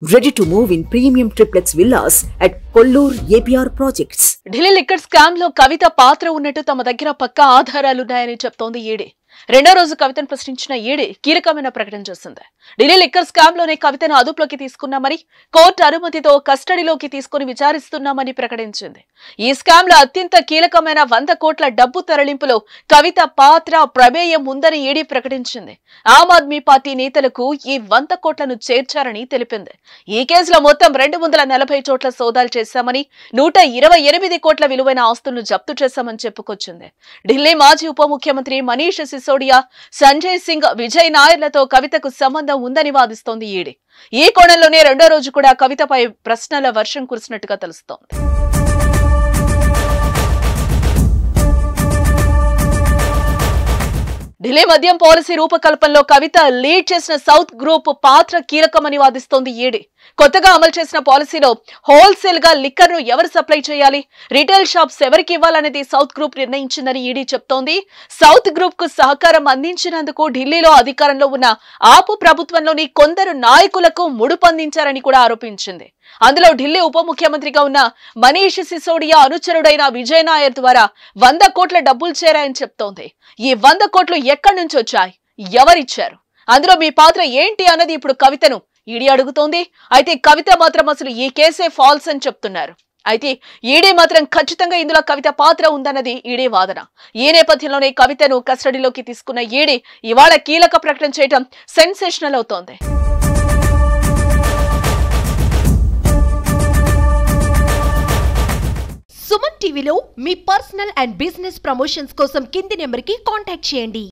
Ready to move in premium triplex villas at Kollur APR projects. Delhi liquor scam లో కవిత పాత్ర ఉన్నట్టు తమ దగ్గర పక్కా ఆధారాలున్నాయని చెప్తోంది ఈడీ. రెండో రోజు కవితను ప్రశ్నించిన ఈడీ కీలకమైన ప్రకటన చేసింది. ఢిల్లీ లిక్కర్ స్కామ్ లోనే కవితను అదుపులోకి తీసుకున్నామని, కోర్టు అనుమతితో కస్టడీలోకి తీసుకుని విచారిస్తున్నామని ప్రకటించింది. ఈ స్కామ్ లో అత్యంత కీలకమైన 100 కోట్ల డబ్బు తరలింపులో కవిత పాత్ర ప్రమేయం ఉందని ఈడీ ప్రకటించింది. ఆమ్ ఆద్మీ పార్టీ నేతలకు ఈ 100 కోట్లను చేర్చారని తెలిపింది. ఈ కేసులో మొత్తం 240 చోట్ల సోదాలు చేశామని, 128 కోట్ల విలువైన ఆస్తులను జప్తు చేశామని చెప్పుకొచ్చింది. ఢిల్లీ మాజీ ఉప ముఖ్యమంత్రి మనీష్ సిసోడియా, సంజయ్ సింగ్, విజయ్ నాయర్లతో కవితకు సంబంధం ఉందని వాదిస్తోంది ఈడీ. ఈ కోణంలోనే రెండో రోజు కూడా కవితపై ప్రశ్నల వర్షం కురిసినట్టుగా తెలుస్తోంది. ఢిల్లీ మద్యం పాలసీ రూపకల్పనలో కవిత లీడ్ చేసిన సౌత్ గ్రూప్ పాత్ర కీలకమని వాదిస్తోంది ఈడీ. కొత్తగా అమలు చేసిన పాలసీలో హోల్సేల్ గా లిక్కర్ ను ఎవరు సప్లై చేయాలి, రిటైల్ షాప్స్ ఎవరికి ఇవ్వాలనేది సౌత్ గ్రూప్ నిర్ణయించిందని ఈడీ చెప్తోంది. సౌత్ గ్రూప్ కు సహకారం అందించినందుకు ఢిల్లీలో అధికారంలో ఉన్న ఆపు ప్రభుత్వంలోని కొందరు నాయకులకు ముడుపందించారని కూడా ఆరోపించింది. అందులో ఢిల్లీ ఉప ముఖ్యమంత్రిగా ఉన్న మనీష్ సిసోడియా అనుచరుడైన విజయ్ నాయర్ ద్వారా 100 కోట్ల డబ్బులు చేరాయని చెప్తోంది. ఈ 100 కోట్లు ఎక్కడి నుంచి వచ్చాయి, ఎవరిచ్చారు, అందులో మీ పాత్ర ఏంటి అన్నది ఇప్పుడు కవితను ఈడీ అడుగుతోంది. అయితే కవిత మాత్రం అసలు ఈ కేసే ఫాల్స్ అని చెప్తున్నారు. అయితే ఈడీ మాత్రం ఖచ్చితంగా ఇందులో కవిత పాత్ర ఉందన్నది ఈడీ వాదన. ఈ నేపథ్యంలోనే కవితను కస్టడీలోకి తీసుకున్న ఈడీ ఇవాళ కీలక ప్రకటన చేయడం సెన్సేషనల్ అవుతోంది. సుమన్ టీవీలో మీ పర్సనల్ అండ్ బిజినెస్ ప్రమోషన్స్ కోసం కింది నెంబర్కి కాంటాక్ట్ చేయండి.